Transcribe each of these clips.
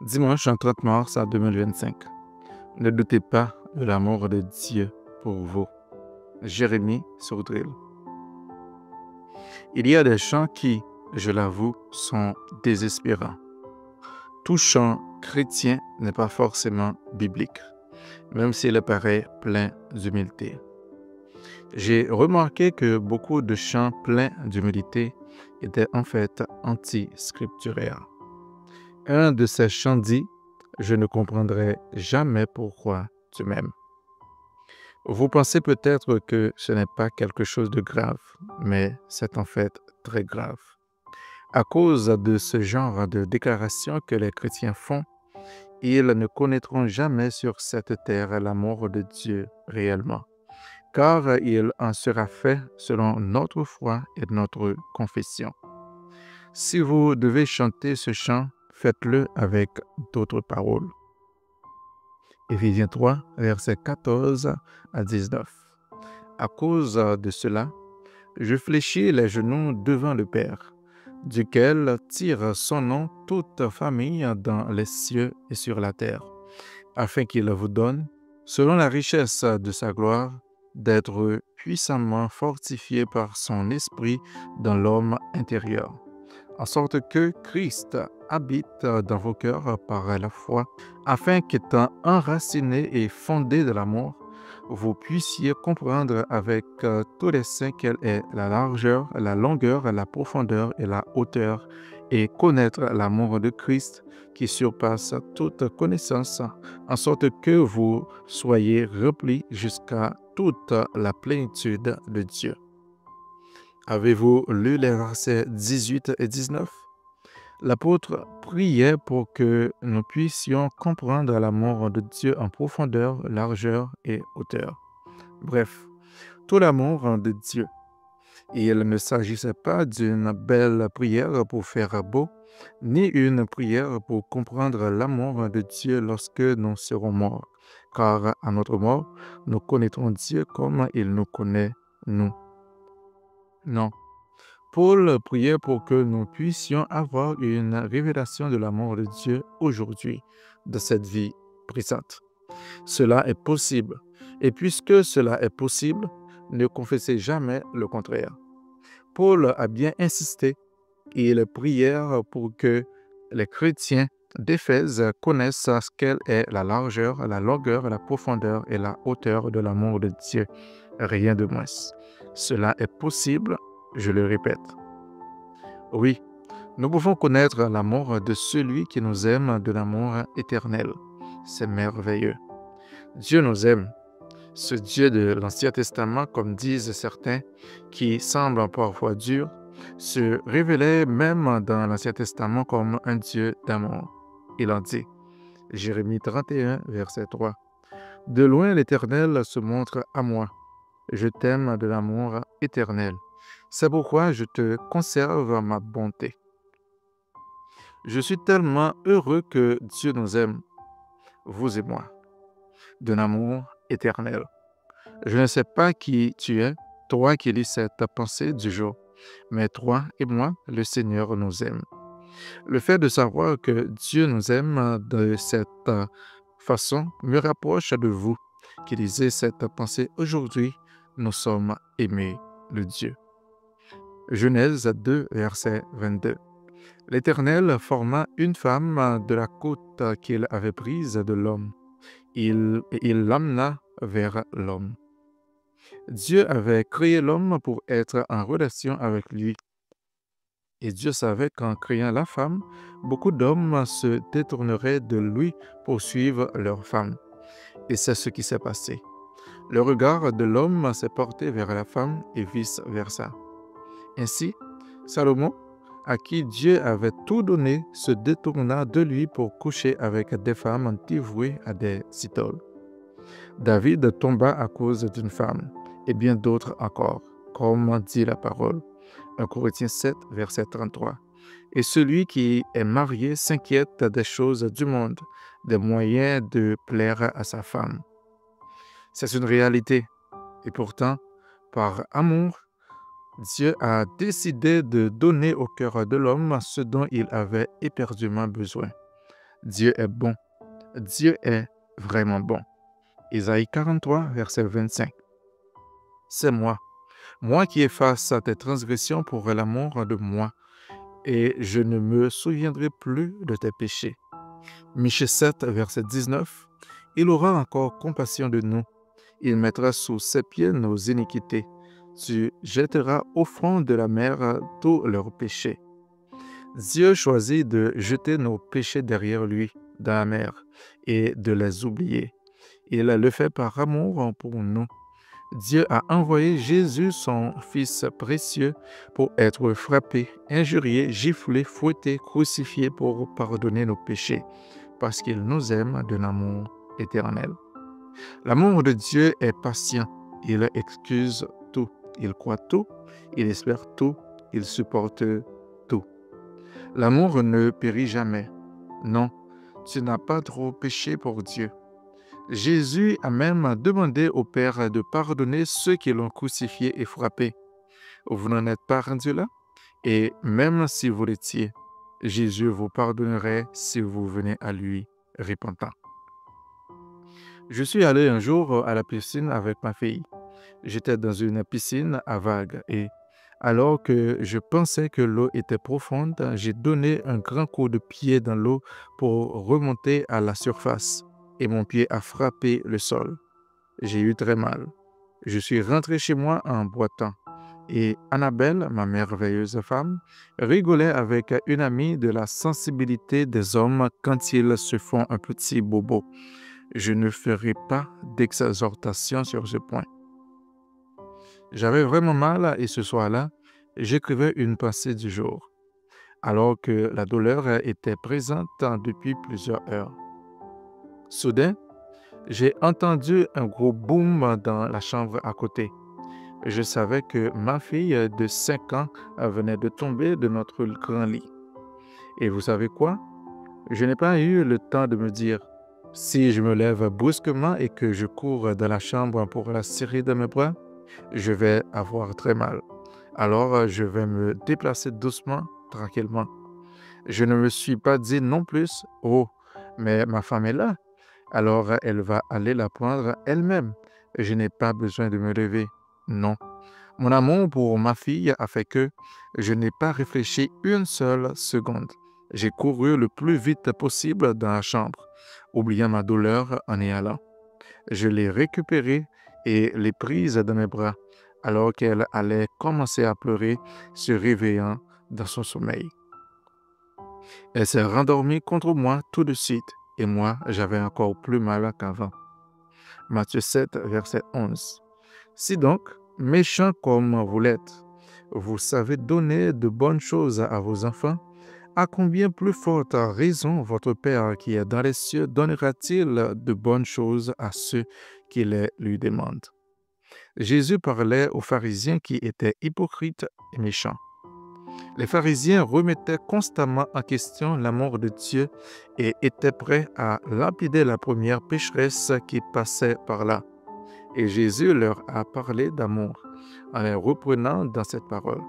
Dimanche 30 mars 2025. Ne doutez pas de l'amour de Dieu pour vous. Jérémie Sourdril. Il y a des chants qui, je l'avoue, sont désespérants. Tout chant chrétien n'est pas forcément biblique, même s'il paraît plein d'humilité. J'ai remarqué que beaucoup de chants pleins d'humilité étaient en fait anti-scripturaires. Un de ces chants dit « Je ne comprendrai jamais pourquoi tu m'aimes ». Vous pensez peut-être que ce n'est pas quelque chose de grave, mais c'est en fait très grave. À cause de ce genre de déclaration que les chrétiens font, ils ne connaîtront jamais sur cette terre l'amour de Dieu réellement, car il en sera fait selon notre foi et notre confession. Si vous devez chanter ce chant, faites-le avec d'autres paroles. Éphésiens 3, versets 14 à 19. À cause de cela, je fléchis les genoux devant le Père, duquel tire son nom toute famille dans les cieux et sur la terre, afin qu'il vous donne, selon la richesse de sa gloire, d'être puissamment fortifié par son esprit dans l'homme intérieur, en sorte que Christ habite dans vos cœurs par la foi, afin qu'étant enraciné et fondé de l'amour, vous puissiez comprendre avec tous les saints quelle est la largeur, la longueur, la profondeur et la hauteur, et connaître l'amour de Christ qui surpasse toute connaissance, en sorte que vous soyez remplis jusqu'à toute la plénitude de Dieu. Avez-vous lu les versets 18 et 19? L'apôtre priait pour que nous puissions comprendre l'amour de Dieu en profondeur, largeur et hauteur. Bref, tout l'amour de Dieu. Et il ne s'agissait pas d'une belle prière pour faire beau, ni une prière pour comprendre l'amour de Dieu lorsque nous serons morts, car à notre mort, nous connaîtrons Dieu comme il nous connaît, nous. Non. Paul priait pour que nous puissions avoir une révélation de l'amour de Dieu aujourd'hui, de cette vie présente. Cela est possible. Et puisque cela est possible, ne confessez jamais le contraire. Paul a bien insisté et il priait pour que les chrétiens d'Éphèse connaissent ce qu'elle est la largeur, la longueur, la profondeur et la hauteur de l'amour de Dieu. Rien de moins. Cela est possible, je le répète. Oui, nous pouvons connaître l'amour de celui qui nous aime de l'amour éternel. C'est merveilleux. Dieu nous aime. Ce Dieu de l'Ancien Testament, comme disent certains, qui semble parfois dur, se révélait même dans l'Ancien Testament comme un Dieu d'amour. Il en dit, Jérémie 31, verset 3, « De loin l'Éternel se montre à moi. Je t'aime de l'amour éternel. C'est pourquoi je te conserve ma bonté. » Je suis tellement heureux que Dieu nous aime, vous et moi, d'un amour éternel. Je ne sais pas qui tu es, toi qui lis cette pensée du jour, mais toi et moi, le Seigneur nous aime. Le fait de savoir que Dieu nous aime de cette façon me rapproche de vous qui lisez cette pensée aujourd'hui. Nous sommes aimés de Dieu. Genèse 2, verset 22. L'Éternel forma une femme de la côte qu'il avait prise de l'homme. Il l'amena vers l'homme. Dieu avait créé l'homme pour être en relation avec lui. Et Dieu savait qu'en créant la femme, beaucoup d'hommes se détourneraient de lui pour suivre leur femme. Et c'est ce qui s'est passé. Le regard de l'homme s'est porté vers la femme et vice-versa. Ainsi, Salomon, à qui Dieu avait tout donné, se détourna de lui pour coucher avec des femmes dévouées à des idoles. David tomba à cause d'une femme, et bien d'autres encore, comme dit la parole. 1 Corinthiens 7, verset 33. Et celui qui est marié s'inquiète des choses du monde, des moyens de plaire à sa femme. C'est une réalité. Et pourtant, par amour, Dieu a décidé de donner au cœur de l'homme ce dont il avait éperdument besoin. Dieu est bon. Dieu est vraiment bon. Isaïe 43, verset 25. C'est moi qui efface tes transgressions pour l'amour de moi, et je ne me souviendrai plus de tes péchés. Michée 7, verset 19. Il aura encore compassion de nous. Il mettra sous ses pieds nos iniquités. Tu jetteras au fond de la mer tous leurs péchés. Dieu choisit de jeter nos péchés derrière lui dans la mer et de les oublier. Il le fait par amour pour nous. Dieu a envoyé Jésus, son Fils précieux, pour être frappé, injurié, giflé, fouetté, crucifié pour pardonner nos péchés, parce qu'il nous aime d'un amour éternel. L'amour de Dieu est patient. Il excuse tout. Il croit tout. Il espère tout. Il supporte tout. L'amour ne périt jamais. Non, tu n'as pas trop péché pour Dieu. Jésus a même demandé au Père de pardonner ceux qui l'ont crucifié et frappé. Vous n'en êtes pas rendu là? Et même si vous l'étiez, Jésus vous pardonnerait si vous venez à lui repentant. Je suis allé un jour à la piscine avec ma fille. J'étais dans une piscine à vagues et alors que je pensais que l'eau était profonde, j'ai donné un grand coup de pied dans l'eau pour remonter à la surface et mon pied a frappé le sol. J'ai eu très mal. Je suis rentré chez moi en boitant et Annabelle, ma merveilleuse femme, rigolait avec une amie de la sensibilité des hommes quand ils se font un petit bobo. Je ne ferai pas d'exhortation sur ce point. J'avais vraiment mal et ce soir-là, j'écrivais une pensée du jour, alors que la douleur était présente depuis plusieurs heures. Soudain, j'ai entendu un gros boom dans la chambre à côté. Je savais que ma fille de 5 ans venait de tomber de notre grand lit. Et vous savez quoi? Je n'ai pas eu le temps de me dire, si je me lève brusquement et que je cours dans la chambre pour la serrer dans mes bras, je vais avoir très mal. Alors, je vais me déplacer doucement, tranquillement. Je ne me suis pas dit non plus, oh, mais ma femme est là. Alors, elle va aller la prendre elle-même. Je n'ai pas besoin de me lever. Non. Mon amour pour ma fille a fait que je n'ai pas réfléchi une seule seconde. J'ai couru le plus vite possible dans la chambre, oubliant ma douleur en y allant. Je l'ai récupérée et l'ai prise dans mes bras, alors qu'elle allait commencer à pleurer, se réveillant dans son sommeil. Elle s'est rendormie contre moi tout de suite, et moi, j'avais encore plus mal qu'avant. Matthieu 7, verset 11. Si donc, méchants comme vous l'êtes, vous savez donner de bonnes choses à vos enfants, à combien plus forte raison votre Père qui est dans les cieux donnera-t-il de bonnes choses à ceux qui les lui demandent? Jésus parlait aux pharisiens qui étaient hypocrites et méchants. Les pharisiens remettaient constamment en question l'amour de Dieu et étaient prêts à lapider la première pécheresse qui passait par là. Et Jésus leur a parlé d'amour en les reprenant dans cette parole.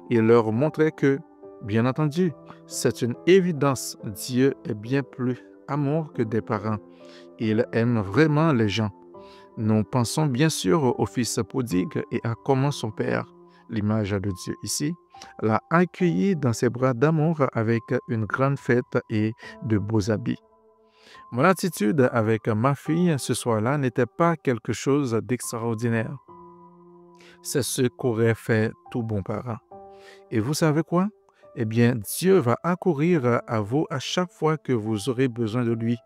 Il leur montrait que, bien entendu, c'est une évidence, Dieu est bien plus amour que des parents. Il aime vraiment les gens. Nous pensons bien sûr au fils prodigue et à comment son père, l'image de Dieu ici, l'a accueilli dans ses bras d'amour avec une grande fête et de beaux habits. Mon attitude avec ma fille ce soir-là n'était pas quelque chose d'extraordinaire. C'est ce qu'aurait fait tout bon parent. Et vous savez quoi? Eh bien, Dieu va accourir à vous à chaque fois que vous aurez besoin de lui,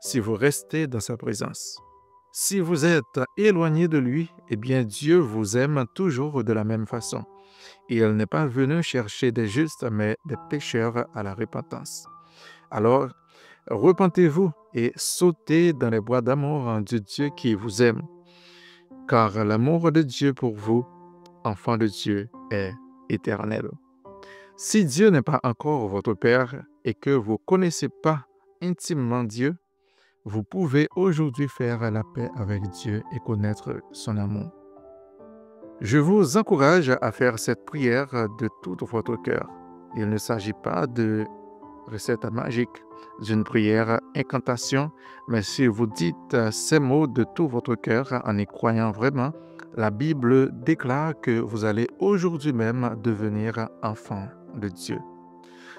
si vous restez dans sa présence. Si vous êtes éloigné de lui, eh bien, Dieu vous aime toujours de la même façon. Il n'est pas venu chercher des justes, mais des pécheurs à la repentance. Alors, repentez-vous et sautez dans les bras d'amour de Dieu qui vous aime, car l'amour de Dieu pour vous, enfants de Dieu, est éternel. Si Dieu n'est pas encore votre Père et que vous ne connaissez pas intimement Dieu, vous pouvez aujourd'hui faire la paix avec Dieu et connaître son amour. Je vous encourage à faire cette prière de tout votre cœur. Il ne s'agit pas de recette magique d'une prière incantation, mais si vous dites ces mots de tout votre cœur en y croyant vraiment, la Bible déclare que vous allez aujourd'hui même devenir enfant de Dieu.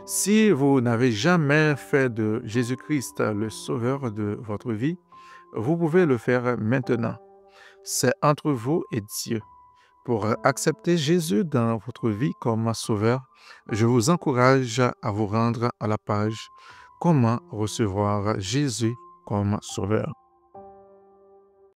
Si vous n'avez jamais fait de Jésus-Christ le sauveur de votre vie, vous pouvez le faire maintenant. C'est entre vous et Dieu. Pour accepter Jésus dans votre vie comme sauveur, je vous encourage à vous rendre à la page Comment recevoir Jésus comme sauveur.